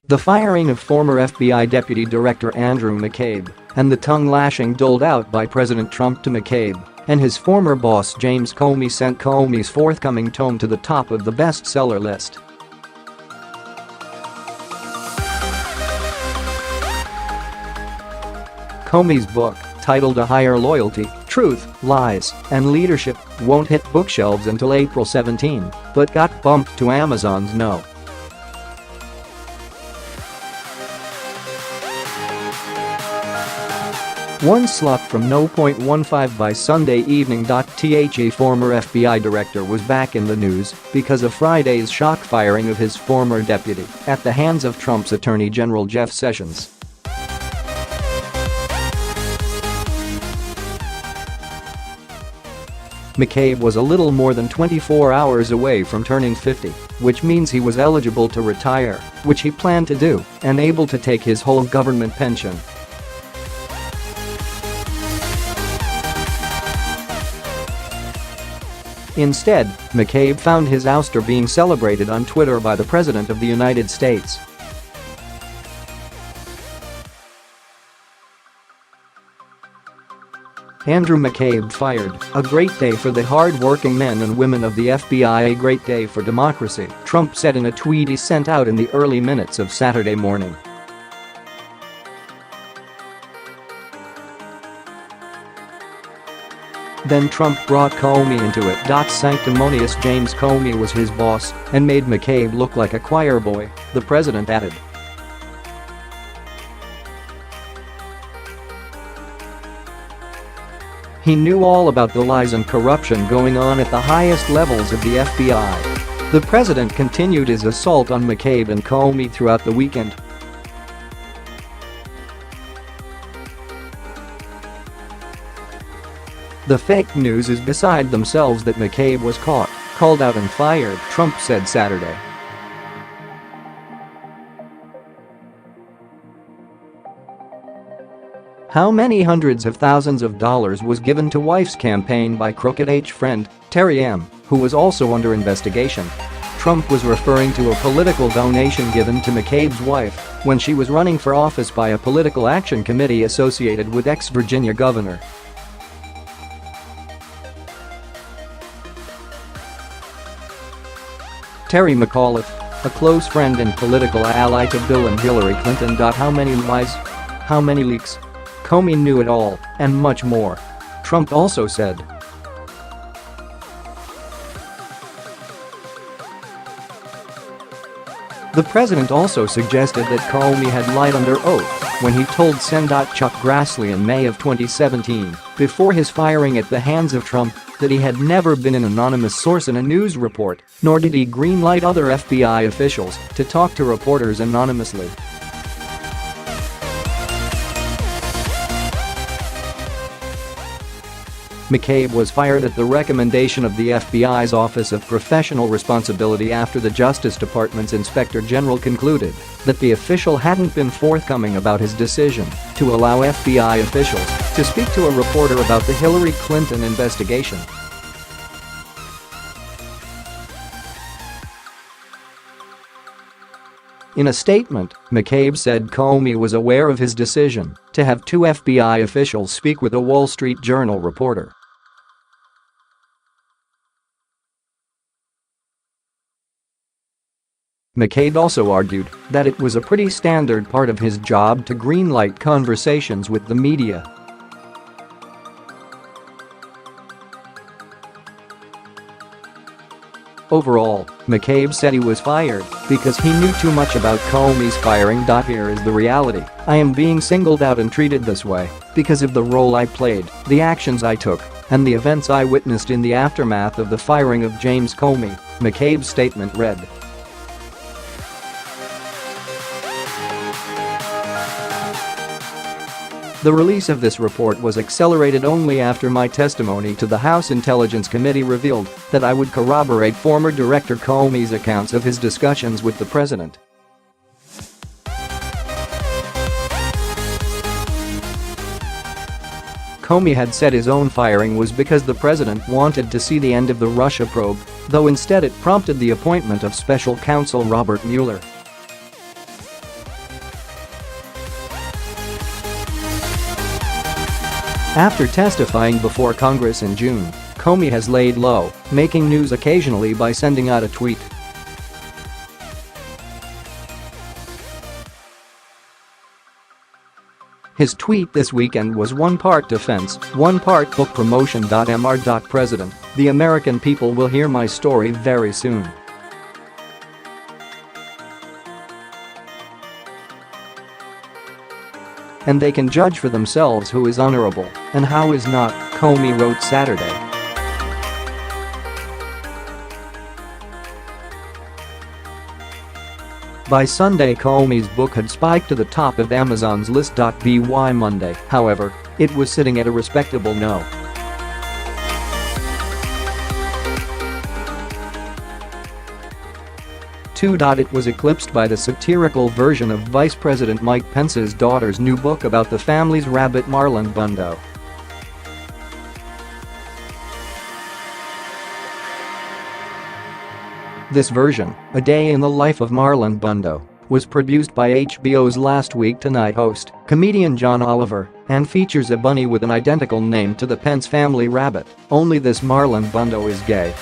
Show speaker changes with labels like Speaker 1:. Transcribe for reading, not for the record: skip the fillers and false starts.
Speaker 1: The firing of former FBI Deputy Director Andrew McCabe and the tongue-lashing doled out by President Trump to McCabe and his former boss James Comey sent Comey's forthcoming tome to the top of the bestseller list. Comey's book, titled A Higher Loyalty, Truth, Lies, and Leadership, won't hit bookshelves until April 17, but got bumped to Amazon's No. One slot from No.15 by Sunday evening. The former FBI director was back in the news because of Friday's shock firing of his former deputy at the hands of Trump's Attorney General Jeff Sessions. McCabe was a little more than 24 hours away from turning 50, which means he was eligible to retire, which he planned to do, and able to take his whole government pension. Instead, McCabe found his ouster being celebrated on Twitter by the President of the United States. Andrew McCabe fired, "A great day for the hard-working men and women of the FBI, a great day for democracy," Trump said in a tweet he sent out in the early minutes of Saturday morning. Then Trump brought Comey into it. Sanctimonious James Comey was his boss and made McCabe look like a choir boy, the president added. He knew all about the lies and corruption going on at the highest levels of the FBI. The president continued his assault on McCabe and Comey throughout the weekend. The fake news is beside themselves that McCabe was caught, called out and fired, Trump said Saturday. How many hundreds of thousands of dollars was given to wife's campaign by crooked H friend, Terry M., who was also under investigation? Trump was referring to a political donation given to McCabe's wife when she was running for office by a political action committee associated with ex-Virginia governor. Terry McAuliffe, a close friend and political ally to Bill and Hillary Clinton. How many lies? How many leaks? Comey knew it all, and much more. Trump also said. The president also suggested that Comey had lied under oath when he told Sen. Chuck Grassley in May of 2017, before his firing at the hands of Trump, that he had never been an anonymous source in a news report, nor did he greenlight other FBI officials to talk to reporters anonymously. McCabe was fired at the recommendation of the FBI's Office of Professional Responsibility after the Justice Department's Inspector General concluded that the official hadn't been forthcoming about his decision to allow FBI officials to speak to a reporter about the Hillary Clinton investigation. In a statement, McCabe said Comey was aware of his decision to have two FBI officials speak with a Wall Street Journal reporter. McCabe also argued that it was a pretty standard part of his job to greenlight conversations with the media. Overall, McCabe said he was fired because he knew too much about Comey's firing. Here is the reality: I am being singled out and treated this way because of the role I played, the actions I took, and the events I witnessed in the aftermath of the firing of James Comey, McCabe's statement read. The release of this report was accelerated only after my testimony to the House Intelligence Committee revealed that I would corroborate former Director Comey's accounts of his discussions with the president. Comey had said his own firing was because the president wanted to see the end of the Russia probe, though instead it prompted the appointment of special counsel Robert Mueller. After testifying before Congress in June, Comey has laid low, making news occasionally by sending out a tweet. His tweet this weekend was one part defense, one part book promotion. Mr. President, the American people will hear my story very soon. And they can judge for themselves who is honorable and how is not, Comey wrote Saturday. By Sunday, Comey's book had spiked to the top of Amazon's list. By Monday, however, it was sitting at a respectable no. It was eclipsed by the satirical version of Vice President Mike Pence's daughter's new book about the family's rabbit Marlon Brando. This version, A Day in the Life of Marlon Brando, was produced by HBO's Last Week Tonight host, comedian John Oliver, and features a bunny with an identical name to the Pence family rabbit, only this Marlon Brando is gay.